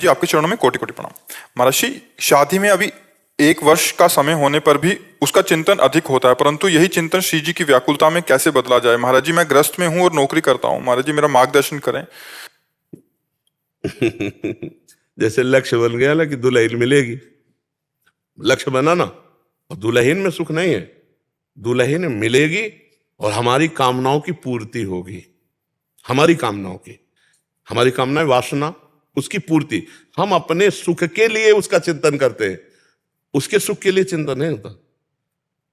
जी आपके चरणों में कोटि कोटि प्रणाम। महाराज जी, शादी में अभी 1 वर्ष का समय होने पर भी उसका चिंतन अधिक होता है, परंतु यही चिंतन श्री जी की व्याकुलता में कैसे बदला जाए? महाराज जी, मैं गृहस्थ में हूँ और नौकरी करता हूँ, महाराज जी मेरा मार्गदर्शन करें। जैसे लक्ष्य बन गया ना कि दुल्हन मिलेगी, लक्ष्य बना ना, और दुल्हन में सुख नहीं है, दुल्हन मिलेगी और हमारी कामनाओं की पूर्ति होगी। हमारी कामनाएं वासना, उसकी पूर्ति। हम अपने सुख के लिए उसका चिंतन करते हैं, उसके सुख के लिए चिंतन नहीं होता।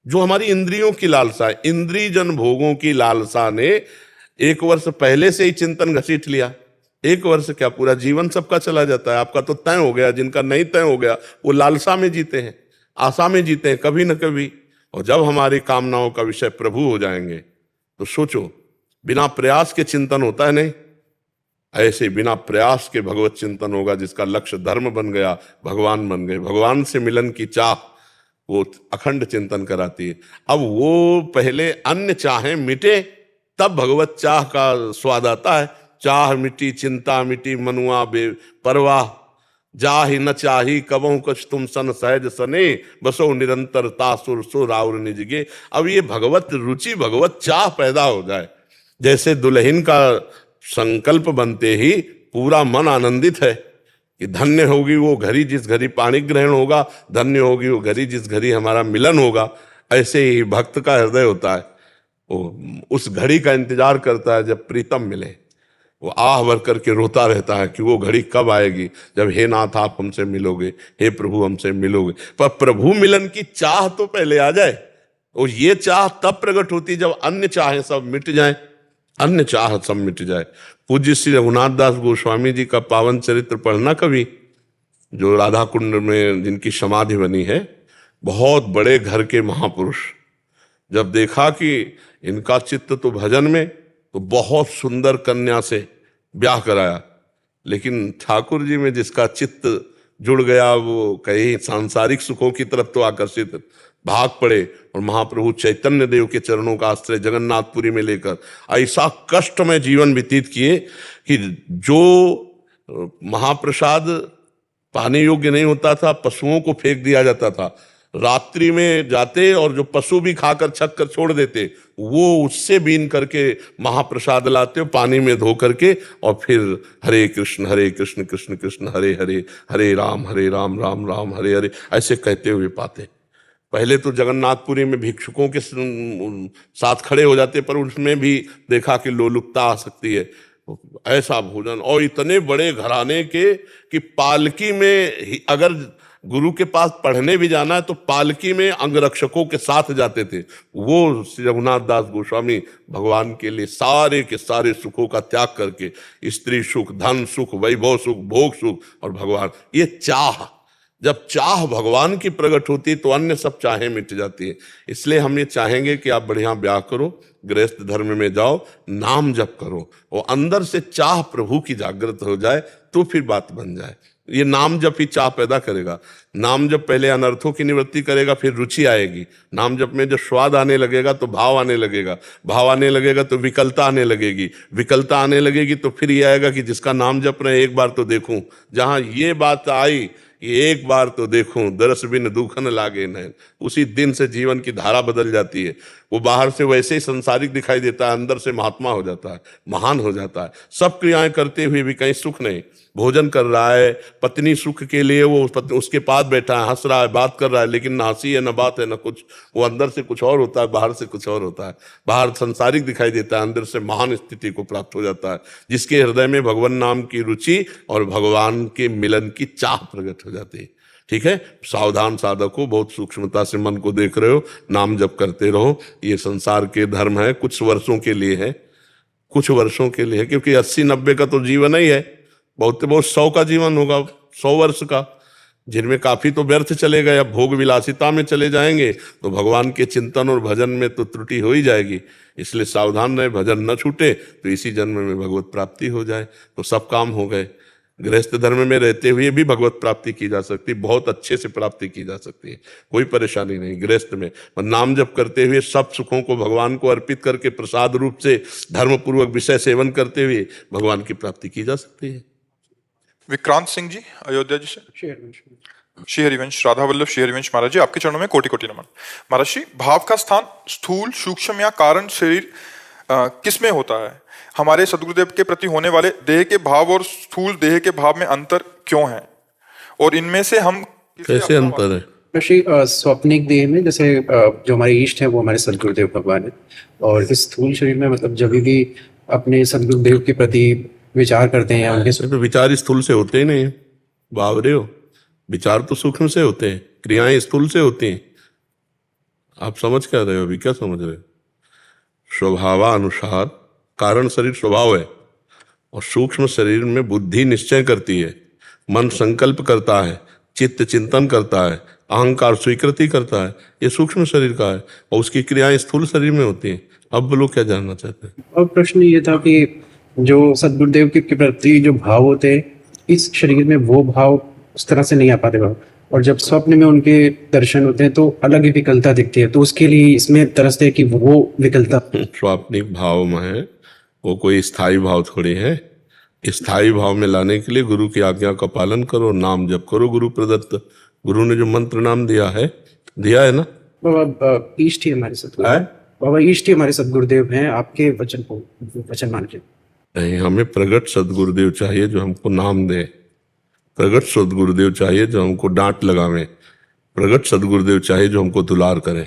जो हमारी इंद्रियों की लालसा है, इंद्रिय जन भोगों की लालसा ने 1 वर्ष पहले से ही चिंतन घसीट लिया। 1 वर्ष क्या, पूरा जीवन सबका चला जाता है। आपका तो तय हो गया, जिनका नहीं तय हो गया वो लालसा में जीते हैं, आशा में जीते हैं कभी न कभी। और जब हमारी कामनाओं का विषय प्रभु हो जाएंगे तो सोचो, बिना प्रयास के चिंतन होता है नहीं, ऐसे बिना प्रयास के भगवत चिंतन होगा। जिसका लक्ष्य धर्म बन गया, भगवान बन गए, भगवान से मिलन की चाह वो अखंड चिंतन कराती है। अब वो पहले अन्य चाहें मिटे, तब भगवत चाह का स्वाद आता है। चाह मिटी, चिंता मिटी, मनुआ बेपरवाह, जाहि न चाही कबहु कुछ तुम सन सहज सने, बसो निरंतरता सुर सुर और निजगे। अब ये भगवत रुचि, भगवत चाह पैदा हो जाए। जैसे दुल्हन का संकल्प बनते ही पूरा मन आनंदित है कि धन्य होगी वो घड़ी जिस घड़ी पाणी ग्रहण होगा, धन्य होगी वो घड़ी जिस घड़ी हमारा मिलन होगा। ऐसे ही भक्त का हृदय होता है, वो उस घड़ी का इंतजार करता है जब प्रीतम मिले। वो आह भर करके रोता रहता है कि वो घड़ी कब आएगी जब हे नाथ आप हमसे मिलोगे, हे प्रभु हमसे मिलोगे। पर प्रभु मिलन की चाह तो पहले आ जाए, और ये चाह तब प्रकट होती जब अन्य चाहें सब मिट जाए, अन्य चाह सब मिट जाए। पूज्य श्री रघुनाथ दास गोस्वामी जी का पावन चरित्र पढ़ना कभी, जो राधा कुंड में जिनकी समाधि बनी है, बहुत बड़े घर के महापुरुष। जब देखा कि इनका चित्त तो भजन में, तो बहुत सुंदर कन्या से ब्याह कराया। लेकिन ठाकुर जी में जिसका चित्त जुड़ गया, वो कहीं सांसारिक सुखों की तरफ तो आकर्षित भाग पड़े, और महाप्रभु चैतन्य देव के चरणों का आश्रय जगन्नाथपुरी में लेकर ऐसा कष्ट में जीवन व्यतीत किए कि जो महाप्रसाद पाने योग्य नहीं होता था, पशुओं को फेंक दिया जाता था। रात्रि में जाते और जो पशु भी खाकर छक कर छोड़ देते, वो उससे बीन करके महाप्रसाद लाते, पानी में धो करके, और फिर हरे कृष्ण कृष्ण कृष्ण हरे हरे, हरे राम राम राम हरे हरे, ऐसे कहते हुए पाते। पहले तो जगन्नाथपुरी में भिक्षुकों के साथ खड़े हो जाते, पर उसमें भी देखा कि लोलुपता आ सकती है। ऐसा भोजन, और इतने बड़े घराने के कि पालकी में अगर गुरु के पास पढ़ने भी जाना है तो पालकी में अंगरक्षकों के साथ जाते थे। वो श्री रघुनाथ दास गोस्वामी भगवान के लिए सारे के सारे सुखों का त्याग करके, स्त्री सुख, धन सुख, वैभव सुख, भोग सुख और भगवान, ये चाह, जब चाह भगवान की प्रकट होती है तो अन्य सब चाहें मिट जाती है। इसलिए हम ये चाहेंगे कि आप बढ़िया ब्याह करो, गृहस्थ धर्म में जाओ, नाम जप करो, और अंदर से चाह प्रभु की जागृत हो जाए तो फिर बात बन जाए। ये नाम जप ही चाह पैदा करेगा। नाम जप पहले अनर्थों की निवृत्ति करेगा, फिर रुचि आएगी। नाम जप में जब स्वाद आने लगेगा तो भाव आने लगेगा, भाव आने लगेगा तो विकलता आने लगेगी, विकलता आने लगेगी तो फिर ये आएगा कि जिसका नाम जप रहे एक बार तो देखूं। जहां ये बात आई कि एक बार तो देखूं, दरस बिन दुखन लागे नैन, उसी दिन से जीवन की धारा बदल जाती है। वो बाहर से वैसे ही संसारिक दिखाई देता है, अंदर से महात्मा हो जाता है, महान हो जाता है। सब क्रियाएं करते हुए भी कहीं सुख नहीं। भोजन कर रहा है, पत्नी सुख के लिए वो उसके पास बैठा है, हंस रहा है, बात कर रहा है, लेकिन ना हंसी है, ना बात है, ना कुछ। वो अंदर से कुछ और होता है, बाहर से कुछ और होता है। बाहर संसारिक दिखाई देता है, अंदर से महान स्थिति को प्राप्त हो जाता है, जिसके हृदय में भगवान नाम की रुचि और भगवान के मिलन की चाह प्रकट हो जाती है। ठीक है, सावधान साधक हो, बहुत सूक्ष्मता से मन को देख रहे हो, नाम जप करते रहो। ये संसार के धर्म है, कुछ वर्षों के लिए है, कुछ वर्षों के लिए है, क्योंकि 80-90 का तो जीवन ही है। बहुत 100 का जीवन होगा, 100 वर्ष का, जिनमें काफी तो व्यर्थ चले गए। अब भोग विलासिता में चले जाएंगे तो भगवान के चिंतन और भजन में तो त्रुटि हो ही जाएगी। इसलिए सावधान रहे, भजन न छूटे तो इसी जन्म में भगवत प्राप्ति हो जाए तो सब काम हो गए। गृहस्थ धर्म में रहते हुए भी भगवत प्राप्ति की जा सकती, बहुत अच्छे से प्राप्ति की जा सकती है, कोई परेशानी नहीं गृहस्थ में। पर नाम जप करते हुए सब सुखों को भगवान को अर्पित करके प्रसाद रूप से धर्म पूर्वक विषय सेवन करते हुए भगवान की प्राप्ति की जा सकती है। विक्रांत सिंह जी अयोध्या जी से। श्री हरिवंश, राधा वल्लभ श्री हरिवंश महाराज जी, आपके चरणों में कोटि कोटि नमन। महाराज जी, भाव का स्थान स्थूल, सूक्ष्म या कारण शरीर किस में होता है? हमारे सदगुरुदेव के प्रति होने वाले देह के भाव और स्थूल देह के भाव में अंतर क्यों है, और इनमें से हम कैसे अंतर है? श्री स्वप्निक देह में जैसे जो हमारे इष्ट है वो हमारे सदगुरुदेव भगवान है, और इस स्थूल शरीर में मतलब जब भी अपने सदगुरुदेव के प्रति विचार करते हैं या उनके तो विचार स्थूल से होते ही नहीं है, बावरे हो। विचार तो सूक्ष्म से होते हैं, क्रियाएं स्थूल से होती हैं। आप समझ क्या रहे हो? अभी क्या समझ रहे हो? स्वभावानुसार कारण शरीर स्वभाव है, और सूक्ष्म शरीर में बुद्धि निश्चय करती है, मन संकल्प करता है, चित्त चिंतन करता है, अहंकार स्वीकृति करता है। ये सूक्ष्म शरीर का है, और उसकी क्रियाएं स्थूल शरीर में होती हैं। अब बोलो क्या जानना चाहते हैं? और प्रश्न ये था कि जो सदगुरुदेव के प्रति जो भाव होते हैं इस शरीर में वो भाव उस तरह से नहीं आ पाते भाव, और जब स्वप्न में उनके दर्शन होते हैं तो अलग ही विकलता दिखती है, तो उसके लिए इसमें तरसते हैं कि वो विकलता स्वाप्निक भाव में है, वो कोई स्थायी भाव थोड़ी है। स्थायी भाव में लाने के लिए गुरु की आज्ञा का पालन करो, नाम जप करो गुरु प्रदत्त। गुरु ने जो मंत्र नाम दिया है ना। बाबा इष्ट ही हमारे सदगुरुदेव, बाबा इष्ट ही हमारे सदगुरुदेव हैं, आपके वचन को वचन मान के नहीं, हमें प्रगट सदगुरुदेव चाहिए जो हमको नाम दे। प्रगट सदगुरुदेव चाहिए जो हमको डांट लगावे। प्रगट सदगुरुदेव चाहिए जो हमको दुलार करे।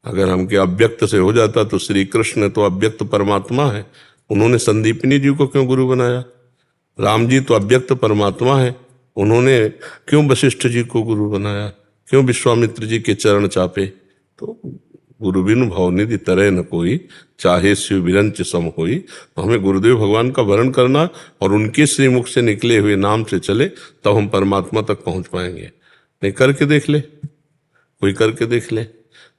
अगर हमके अव्यक्त से हो जाता तो श्री कृष्ण तो अव्यक्त परमात्मा है, उन्होंने संदीपनी जी को क्यों गुरु बनाया? राम जी तो अव्यक्त परमात्मा है, उन्होंने क्यों वशिष्ठ जी को गुरु बनाया? क्यों विश्वामित्र जी के चरण चापे? तो गुरु बिनु भवनिधि तरह न कोई, चाहे शिव विरंच सम होई। तो हमें गुरुदेव भगवान का वर्ण करना और उनके श्रीमुख से निकले हुए नाम से चले, तब हम परमात्मा तक पहुंच पाएंगे। नहीं करके देख ले, कोई करके देख ले।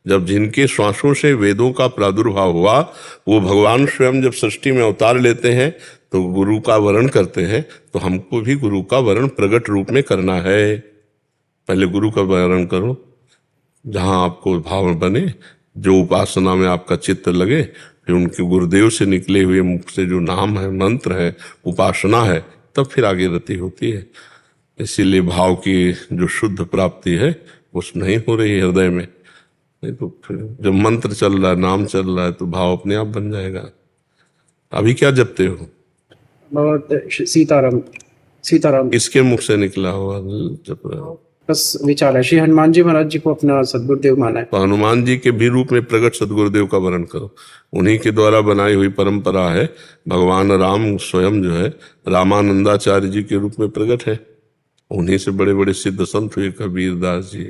जब जिनके श्वासों से वेदों का प्रादुर्भाव हुआ, वो भगवान स्वयं जब सृष्टि में अवतार लेते हैं तो गुरु का वर्ण करते हैं, तो हमको भी गुरु का वर्ण प्रगट रूप में करना है। पहले गुरु का वर्ण करो, जहाँ आपको भाव बने, जो उपासना में आपका चित्त लगे, फिर उनके गुरुदेव से निकले हुए मुख से जो नाम है, मंत्र है, उपासना है, तब फिर आगे रति होती है। इसीलिए भाव की जो शुद्ध प्राप्ति है वो नहीं हो रही हृदय में। नहीं तो फिर जब मंत्र चल रहा है, नाम चल रहा है, तो भाव अपने आप बन जाएगा। अभी क्या जपते हो? बाबा सीताराम सीताराम किसके मुख से निकला हुआ जप रहे हो? बस विचार है। श्री हनुमान जी महाराज जी को अपना सदगुरुदेव माना है, तो हनुमान जी के भी रूप में प्रगट सदगुरुदेव का वर्ण करो। उन्हीं के द्वारा बनाई हुई परंपरा है। भगवान राम स्वयं जो है रामानंदाचार्य जी के रूप में प्रकट है। उन्हीं से बड़े बड़े सिद्ध संत हुए, कबीरदास जी,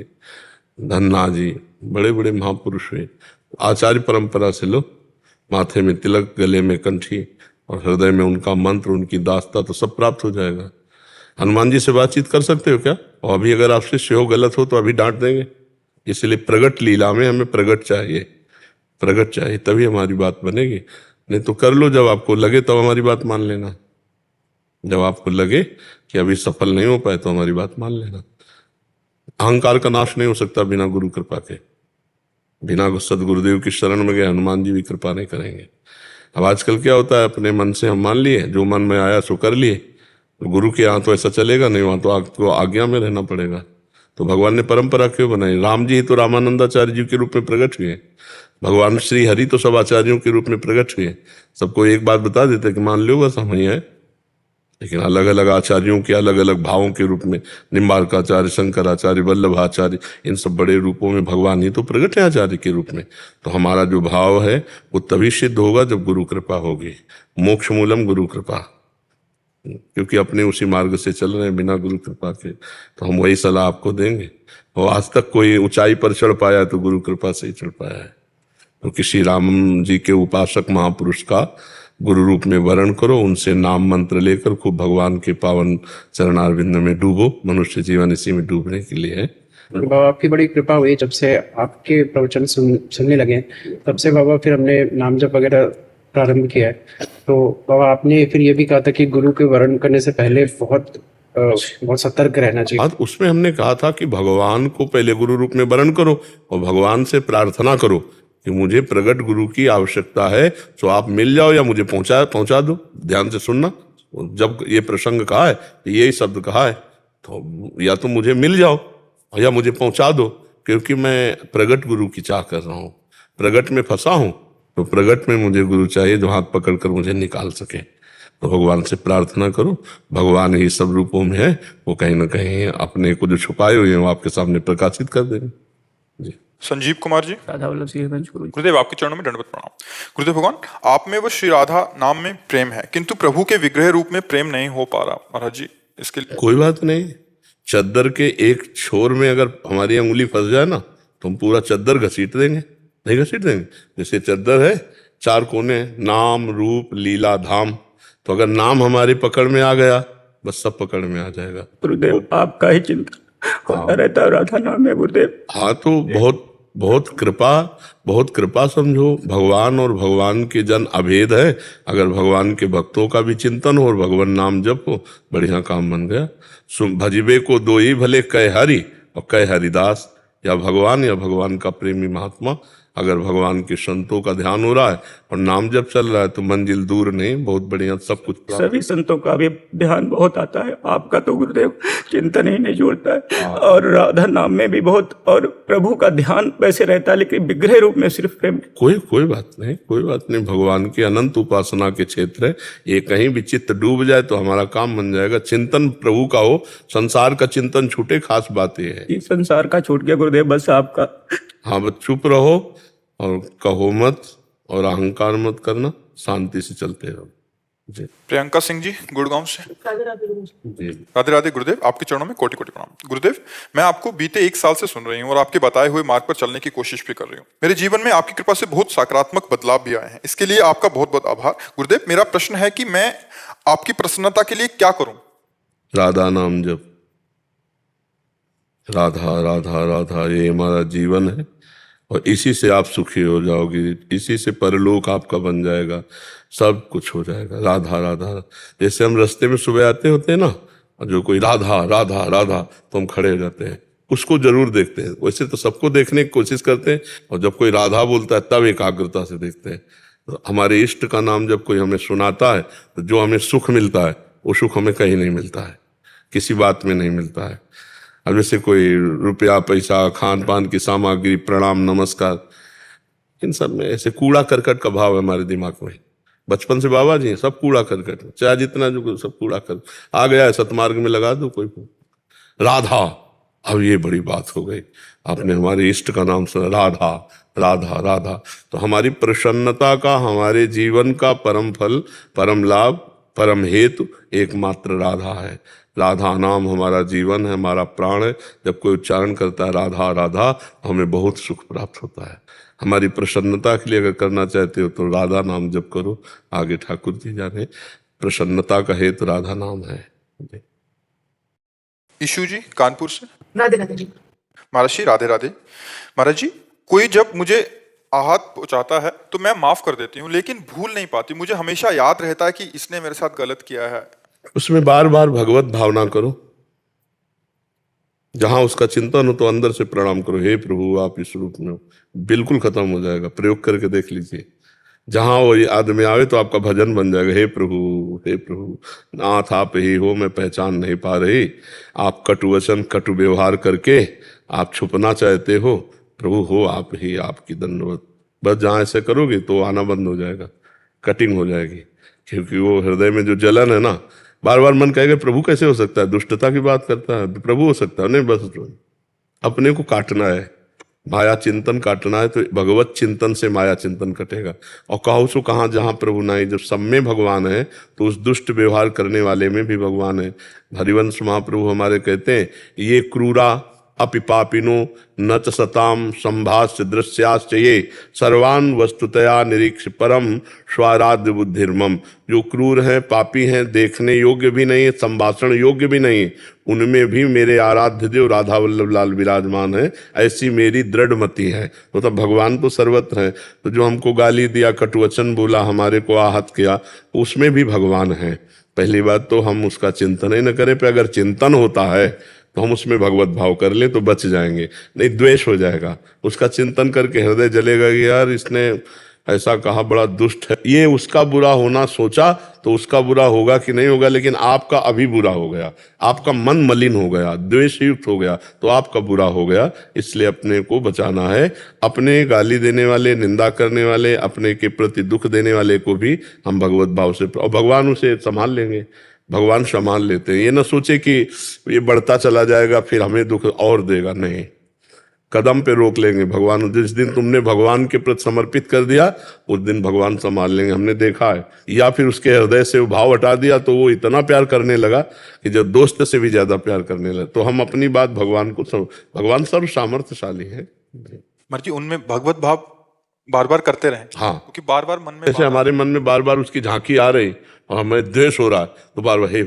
धन्ना जी, बड़े बड़े महापुरुष हुए। आचार्य परंपरा से लो, माथे में तिलक, गले में कंठी और हृदय में उनका मंत्र, उनकी दास्ता, तो सब प्राप्त हो जाएगा। हनुमान जी से बातचीत कर सकते हो क्या? और अभी अगर आप शिष्य हो, गलत हो तो अभी डांट देंगे। इसलिए प्रगट लीला में हमें प्रगट चाहिए, प्रगट चाहिए, तभी हमारी बात बनेगी। नहीं तो कर लो, जब आपको लगे तब हमारी बात मान लेना। जब आपको लगे कि अभी सफल नहीं हो पाए तो हमारी बात मान लेना। अहंकार का नाश नहीं हो सकता बिना गुरु कृपा के। बिना सदगुरुदेव की शरण में गए हनुमान जी भी कृपा नहीं करेंगे। अब आजकल क्या होता है, अपने मन से हम मान लिए, जो मन में आया सो कर लिए। तो गुरु के यहाँ तो ऐसा चलेगा नहीं, वहाँ तो आपको आज्ञा में रहना पड़ेगा। तो भगवान ने परंपरा क्यों बनाई? राम जी तो रामानंदाचार्य जी के रूप में प्रकट हुए, भगवान श्री हरि तो सब आचार्यों के रूप में प्रकट हुए। सबको एक बात बता देते कि मान लो बस हम ही है, लेकिन अलग अलग आचार्यों के अलग अलग भावों के रूप में, निम्बार्काचार्य, शंकराचार्य, वल्लभाचार्य, इन सब बड़े रूपों में भगवान ही तो प्रकट है आचार्य के रूप में। तो हमारा जो भाव है वो तभी सिद्ध होगा जब गुरु कृपा होगी। मोक्ष मूलम गुरु कृपा, क्योंकि अपने उसी मार्ग से चल रहे हैं बिना गुरु कृपा के। तो हम वही सलाह आपको देंगे। और आज तक कोई ऊंचाई पर चढ़ पाया तो गुरु कृपा से ही चढ़ पाया है। तो किसी राम जी के उपासक महापुरुष का गुरु रूप में वर्ण करो, उनसे नाम मंत्र लेकर खूब भगवान के पावन चरणारविंद में डूबो। मनुष्य जीवन इसी में डूबने के लिए है। बाबा आपकी बड़ी कृपा हुई, जब से आपके प्रवचन सुनने लगे तब से बाबा फिर हमने नाम जप वगैरह प्रारंभ किया है। तो बाबा आपने फिर ये भी कहा था कि गुरु के वर्ण करने से पहले बहुत सतर्क रहना चाहिए। उसमें हमने कहा था कि भगवान को पहले गुरु रूप में वर्ण करो और भगवान से प्रार्थना करो कि मुझे प्रगट गुरु की आवश्यकता है, तो आप मिल जाओ या मुझे पहुंचा दो। ध्यान से सुनना, जब ये प्रसंग कहा है, यही शब्द कहा है, तो या तो मुझे मिल जाओ या मुझे पहुंचा दो, क्योंकि मैं प्रगट गुरु की चाह कर रहा हूँ, प्रगट में फंसा हूँ, तो प्रगट में मुझे गुरु चाहिए जो हाथ पकड़कर मुझे निकाल सके। तो भगवान से प्रार्थना करो, भगवान ही सब रूपों में है, वो कहीं ना कहीं अपने को जो छुपाए हुए हैं वो आपके सामने प्रकाशित कर देंगे। जी। संजीव कुमार जी, राधा वल्लभ सिंह हरिवंश गुरु जी। गुरुदेव आपके चरणों में दंडवत प्रणाम। गुरुदेव भगवान, आप में वो श्री राधा नाम में प्रेम है, किंतु प्रभु के विग्रह रूप में प्रेम नहीं हो पा रहा महाराज जी, इसके लिए कोई बात नहीं, चद्दर के एक छोर में अगर हमारी अंगुली फंस जाए ना, तो हम पूरा चद्दर घसीट देंगे, नहीं घसीट देंगे? जैसे चद्दर है, 4 कोने, नाम रूप लीला धाम, तो अगर नाम हमारी पकड़ में आ गया, बस सब पकड़ में आ जाएगा। गुरुदेव आपका ही चिंतन होता रहता है राधा नाम में गुरुदेव। हाँ, तो बहुत बहुत कृपा समझो, भगवान और भगवान के जन अभेद है। अगर भगवान के भक्तों का भी चिंतन हो और भगवान नाम जप हो, बढ़िया काम बन गया। भजिबे को दो ही भले, कह हरि और कह हरिदास, या भगवान का प्रेमी महात्मा। अगर भगवान के संतों का ध्यान हो रहा है और नाम जब चल रहा है, तो मंजिल दूर नहीं, बहुत बढ़िया सब कुछ प्राप्त। सभी संतों का भी ध्यान बहुत आता है, आपका तो गुरुदेव चिंतन ही नहीं जोड़ता है। और राधा नाम में भी बहुत, और प्रभु का ध्यान वैसे रहता है, लेकिन विग्रह रूप में सिर्फ प्रेम। कोई बात नहीं, भगवान की अनंत उपासना के क्षेत्र है। ये कहीं भी चित्त डूब जाए तो हमारा काम बन जाएगा। चिंतन प्रभु का हो, संसार का चिंतन छूटे, खास बात ये है। ये संसार का छूट गया गुरुदेव, बस आपका। हाँ, बस चुप रहो और कहो मत और अहंकार मत करना, शांति से चलते रहो। जी। प्रियंका सिंह जी, गुड़गांव से। जी। राधे राधे गुरुदेव, आपके चरणों में कोटि कोटि प्रणाम। गुरुदेव, मैं आपको बीते 1 साल से सुन रही हूँ और आपके बताए हुए मार्ग पर चलने की कोशिश भी कर रही हूँ। मेरे जीवन में आपकी कृपा से बहुत सकारात्मक बदलाव भी आए हैं, इसके लिए आपका बहुत बहुत आभार। गुरुदेव, मेरा प्रश्न है कि मैं आपकी प्रसन्नता के लिए क्या करूं? राधा नाम जप, राधा राधा राधा, ये हमारा जीवन है और इसी से आप सुखी हो जाओगे, इसी से परलोक आपका बन जाएगा, सब कुछ हो जाएगा। राधा राधा, जैसे हम रास्ते में सुबह आते होते हैं ना, और जो कोई राधा राधा राधा, तो हम खड़े हो जाते हैं, उसको जरूर देखते हैं। वैसे तो सबको देखने की कोशिश करते हैं, और जब कोई राधा बोलता है तब एकाग्रता से देखते हैं। तो हमारे इष्ट का नाम जब कोई हमें सुनाता है, तो जो हमें सुख मिलता है, वो सुख हमें कहीं नहीं मिलता है, किसी बात में नहीं मिलता है। अब जैसे कोई रुपया पैसा, खान पान की सामग्री, प्रणाम नमस्कार, इन सब में ऐसे कूड़ा करकट का भाव है हमारे दिमाग में। बचपन से बाबा जी सब कूड़ा करकट, चाहे जितना जो सब कूड़ा कर आ गया है, सतमार्ग में लगा दो कोई। राधा, अब ये बड़ी बात हो गई, आपने हमारे इष्ट का नाम सुना, राधा राधा राधा। तो हमारी प्रसन्नता का, हमारे जीवन का परम फल, परम लाभ, परम हेतु एकमात्र राधा है। राधा नाम हमारा जीवन है, हमारा प्राण है। जब कोई उच्चारण करता है राधा राधा, हमें बहुत सुख प्राप्त होता है। हमारी प्रसन्नता के लिए अगर करना चाहते हो तो राधा नाम जप करो, आगे ठाकुर जी जाने। प्रसन्नता का हेतु राधा नाम है। ईशु जी, कानपुर से। राधे राधे जी। महाराज जी राधे राधे। महाराज जी, कोई जब मुझे आहत पहुंचाता है तो मैं माफ कर देती हूँ, लेकिन भूल नहीं पाती। मुझे हमेशा याद रहता है कि इसने मेरे साथ गलत किया है। उसमें बार बार भगवत भावना करो, जहां उसका चिंतन हो तो अंदर से प्रणाम करो, हे प्रभु आप इस रूप में हो, बिल्कुल खत्म हो जाएगा। प्रयोग करके देख लीजिए, जहां वो याद में आवे तो आपका भजन बन जाएगा। हे प्रभु नाथ आप ही हो, मैं पहचान नहीं पा रही। आप कटु वचन कटु व्यवहार करके आप छुपना चाहते हो, प्रभु हो आप ही, आपकी दंडवत। बस जहां ऐसे करोगे तो आना बंद हो जाएगा, कटिंग हो जाएगी। क्योंकि वो हृदय में जो जलन है ना, बार बार मन कहेगा प्रभु कैसे हो सकता है, दुष्टता की बात करता है, प्रभु हो सकता है नहीं। बस अपने को काटना है, माया चिंतन काटना है, तो भगवत चिंतन से माया चिंतन कटेगा। और कहो सो कहाँ जहाँ प्रभु नहीं, जब सब में भगवान है तो उस दुष्ट व्यवहार करने वाले में भी भगवान है। हरिवंश महाप्रभु हमारे कहते हैं, ये क्रूरा अपि पापिनो न च सताम संभाष्य दृश्याश्च ये सर्वान वस्तुतया निरीक्ष परम स्वाराध्य बुद्धिर्मम। जो क्रूर हैं, पापी हैं, देखने योग्य भी नहीं है, संभाषण योग्य भी नहीं, उनमें भी मेरे आराध्य देव राधा वल्लभ लाल विराजमान है, ऐसी मेरी दृढ़ मति है। तो भगवान तो सर्वत्र है। तो जो हमको गाली दिया, कटुवचन बोला, हमारे को आहत किया, उसमें भी भगवान है। पहली बात तो हम उसका चिंतन ही न करें, पर अगर चिंतन होता है तो हम उसमें भगवत भाव कर लें तो बच जाएंगे, नहीं द्वेष हो जाएगा। उसका चिंतन करके हृदय जलेगा कि यार इसने ऐसा कहा बड़ा दुष्ट है। ये उसका बुरा होना सोचा तो उसका बुरा होगा कि नहीं होगा, लेकिन आपका अभी बुरा हो गया, आपका मन मलिन हो गया, द्वेष युक्त हो गया, तो आपका बुरा हो गया। इसलिए अपने को बचाना है। अपने गाली देने वाले, निंदा करने वाले, अपने के प्रति दुख देने वाले को भी हम भगवत भाव से, और भगवान उसे संभाल लेंगे, भगवान संभाल लेते हैं। ये ना सोचे कि ये बढ़ता चला जाएगा फिर हमें दुख और देगा, नहीं, कदम पे रोक लेंगे भगवान। जिस दिन तुमने भगवान के प्रति समर्पित कर दिया उस दिन भगवान संभाल लेंगे, हमने देखा है। या फिर उसके हृदय से वो भाव हटा दिया तो वो इतना प्यार करने लगा कि जब दोस्त से भी ज्यादा प्यार करने लगा। तो हम अपनी बात भगवान को भगवान सर्व सामर्थ्यशाली है। महाराज जी उनमें भगवत भाव बार बार करते रहे, हाँ, क्योंकि बार बार मन में जैसे हमारे मन में बार बार उसकी झांकी आ रही और हमें द्वेष हो रहा है तो बार बार हे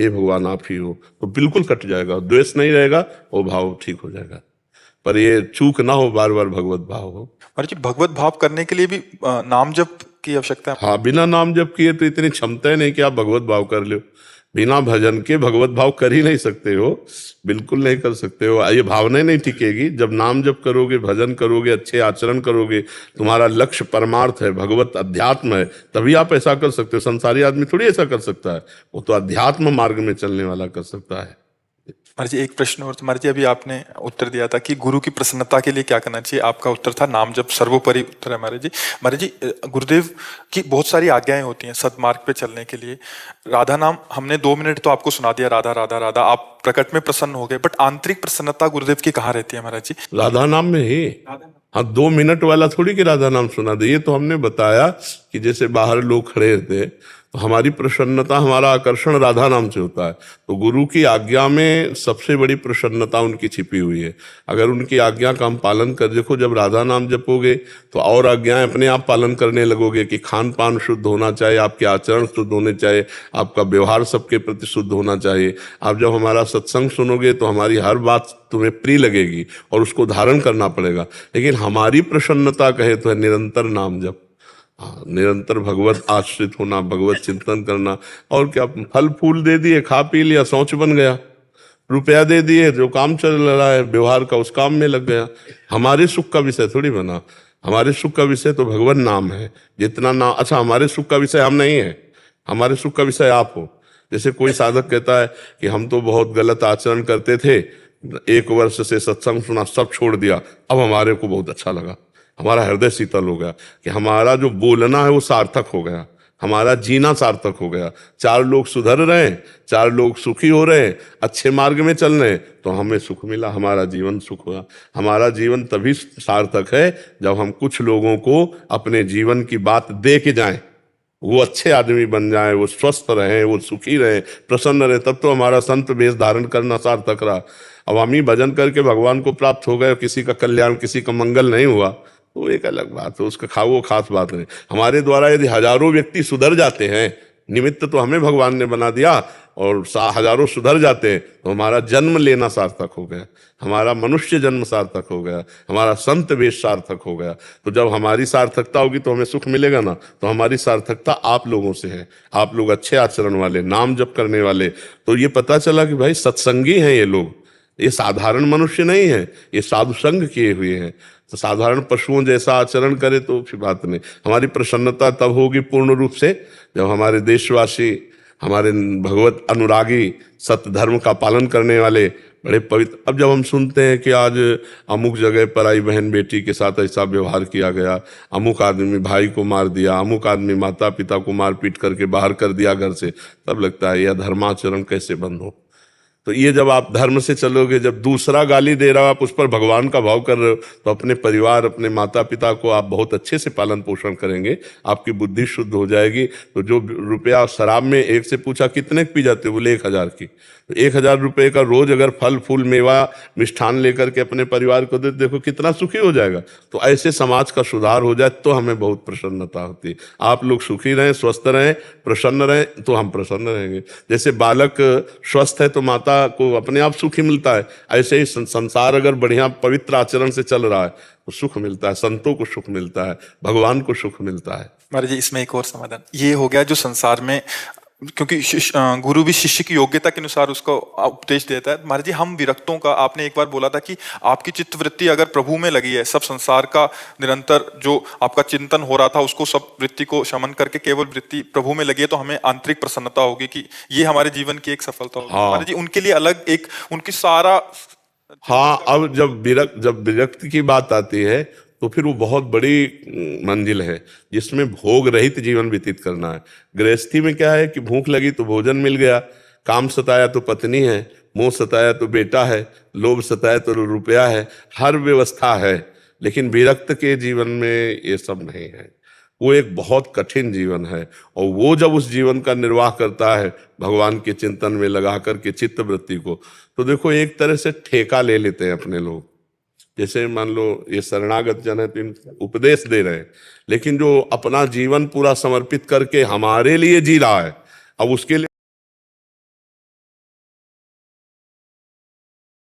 भगवान आप ही हो, तो बिल्कुल कट जाएगा, द्वेष नहीं रहेगा, वो भाव ठीक हो जाएगा। पर ये चूक ना हो, बार बार भगवत भाव हो। महाराज जी भगवत भाव करने के लिए भी नाम जप की आवश्यकता है। हाँ, बिना नाम जप किए तो इतनी क्षमता ही नहीं कि आप भगवत भाव कर लो। बिना भजन के भगवत भाव कर ही नहीं सकते हो, बिल्कुल नहीं कर सकते हो। ये भावना ही नहीं टिकेगी। जब नाम जप करोगे, भजन करोगे, अच्छे आचरण करोगे, तुम्हारा लक्ष्य परमार्थ है, भगवत अध्यात्म है, तभी आप ऐसा कर सकते हो। संसारी आदमी थोड़ी ऐसा कर सकता है, वो तो अध्यात्म मार्ग में चलने वाला कर सकता है। महाराज जी एक प्रश्न और, महाराज जी अभी आपने उत्तर दिया था कि गुरु की प्रसन्नता के लिए क्या करना चाहिए, आपका उत्तर था नाम जप सर्वोपरि उत्तर है। महाराज जी गुरुदेव की बहुत सारी आज्ञाएं होती हैं सदमार्ग पे चलने के लिए। राधा नाम हमने 2 मिनट तो आपको सुना दिया, राधा राधा राधा, आप प्रकट में प्रसन्न हो गए, बट आंतरिक प्रसन्नता गुरुदेव की कहाँ रहती है महाराज जी? राधा नाम में ही। हाँ, 2 मिनट वाला थोड़ी कि राधा नाम सुना दे। ये तो हमने बताया कि जैसे बाहर लोग खड़े थे तो हमारी प्रसन्नता, हमारा आकर्षण राधा नाम से होता है। तो गुरु की आज्ञा में सबसे बड़ी प्रसन्नता उनकी छिपी हुई है। अगर उनकी आज्ञा का हम पालन कर, देखो जब राधा नाम जपोगे तो और आज्ञाएं अपने आप पालन करने लगोगे कि खान पान शुद्ध होना चाहिए, आपके आचरण शुद्ध होने चाहिए, आपका व्यवहार सबके प्रति शुद्ध होना चाहिए। आप जब हमारा सत्संग सुनोगे तो हमारी हर बात तुम्हें प्रिय लगेगी और उसको धारण करना पड़ेगा। लेकिन हमारी प्रसन्नता कहे तो है निरंतर नाम जप, निरंतर भगवत आश्रित होना, भगवत चिंतन करना। और क्या, फल फूल दे दिए, खा पी लिया, शौच बन गया, रुपया दे दिए, जो काम चल रहा है व्यवहार का उस काम में लग गया। हमारे सुख का विषय थोड़ी बना, हमारे सुख का विषय तो भगवान नाम है। जितना नाम, अच्छा हमारे सुख का विषय हम नहीं है, हमारे सुख का विषय आप हो। जैसे कोई साधक कहता है कि हम तो बहुत गलत आचरण करते थे, 1 वर्ष से सत्संग सुना, सब छोड़ दिया, अब हमारे को बहुत अच्छा लगा, हमारा हृदय शीतल हो गया कि हमारा जो बोलना है वो सार्थक हो गया, हमारा जीना सार्थक हो गया। 4 लोग सुधर रहे हैं, 4 लोग सुखी हो रहे हैं, अच्छे मार्ग में चल रहे हैं, तो हमें सुख मिला, हमारा जीवन सुख हुआ। हमारा जीवन तभी सार्थक है जब हम कुछ लोगों को अपने जीवन की बात दे के जाएं, वो अच्छे आदमी बन जाए, वो स्वस्थ रहे, वो सुखी रहे, प्रसन्न रहे, तब तो हमारा संत वेश धारण करना सार्थक रहा। अब हम ही भजन करके भगवान को प्राप्त हो गए, किसी का कल्याण, किसी का मंगल नहीं हुआ, तो एक अलग बात है, उसका वो खास बात नहीं। हमारे द्वारा यदि हजारों व्यक्ति सुधर जाते हैं, निमित्त तो हमें भगवान ने बना दिया, और हजारों सुधर जाते हैं तो हमारा जन्म लेना सार्थक हो गया, हमारा मनुष्य जन्म सार्थक हो गया, हमारा संत वेश सार्थक हो गया। तो जब हमारी सार्थकता होगी तो हमें सुख मिलेगा ना। तो हमारी सार्थकता आप लोगों से है, आप लोग अच्छे आचरण वाले, नाम जप करने वाले। तो ये पता चला कि भाई सत्संगी हैं ये लोग, ये साधारण मनुष्य नहीं है, ये साधु संग किए हुए हैं। तो साधारण पशुओं जैसा आचरण करे तो फिर बात नहीं। हमारी प्रसन्नता तब होगी पूर्ण रूप से जब हमारे देशवासी, हमारे भगवत अनुरागी, सत्य धर्म का पालन करने वाले, बड़े पवित्र। अब जब हम सुनते हैं कि आज अमुक जगह पर आई बहन बेटी के साथ ऐसा व्यवहार किया गया, अमुक आदमी भाई को मार दिया, अमुक आदमी माता पिता को मार पीट करके बाहर कर दिया घर से, तब लगता है यह धर्माचरण कैसे बंद हो। तो ये जब आप धर्म से चलोगे, जब दूसरा गाली दे रहा हो आप उस पर भगवान का भाव कर रहे हो, तो अपने परिवार, अपने माता पिता को आप बहुत अच्छे से पालन पोषण करेंगे, आपकी बुद्धि शुद्ध हो जाएगी। तो जो रुपया शराब में, एक से पूछा कितने पी जाते हो, बोले 1000 की। तो 1000 रुपये का रोज अगर फल फूल मेवा मिष्ठान लेकर के अपने परिवार को दे, देखो कितना सुखी हो जाएगा। तो ऐसे समाज का सुधार हो जाए तो हमें बहुत प्रसन्नता होती है। आप लोग सुखी रहें, स्वस्थ रहें, प्रसन्न रहें, तो हम प्रसन्न रहेंगे। जैसे बालक स्वस्थ है तो माता को अपने आप सुखी मिलता है, ऐसे ही संसार अगर बढ़िया पवित्र आचरण से चल रहा है तो सुख मिलता है, संतों को सुख मिलता है, भगवान को सुख मिलता है। महाराज जी इसमें एक और समाधान ये हो गया, जो संसार में क्योंकि गुरु भी शिष्य की योग्यता के अनुसार उसको उपदेश देता है। महाराज जी, हम विरक्तों का, आपने एक बार बोला था कि आपकी चित्तवृत्ति अगर प्रभु में लगी है, सब संसार का निरंतर जो आपका चिंतन हो रहा था उसको, सब वृत्ति को शमन करके केवल वृत्ति प्रभु में लगी है, तो हमें आंतरिक प्रसन्नता होगी कि ये हमारे जीवन की एक सफलता होगी। हाँ। महाराज जी, उनके लिए अलग एक उनकी सारा। हाँ, अब जब विरक्ति की बात आती है तो फिर वो बहुत बड़ी मंजिल है जिसमें भोग रहित जीवन व्यतीत करना है। गृहस्थी में क्या है कि भूख लगी तो भोजन मिल गया, काम सताया तो पत्नी है, मोह सताया तो बेटा है, लोभ सताया तो रुपया है, हर व्यवस्था है। लेकिन विरक्त के जीवन में ये सब नहीं है। वो एक बहुत कठिन जीवन है, और वो जब उस जीवन का निर्वाह करता है भगवान के चिंतन में लगा करके चित्त वृत्ति को, तो देखो एक तरह से ठेका ले लेते हैं अपने लोग। जैसे मान लो ये शरणागत जन है तो इनको उपदेश दे रहे हैं, लेकिन जो अपना जीवन पूरा समर्पित करके हमारे लिए जी रहा है, अब उसके लिए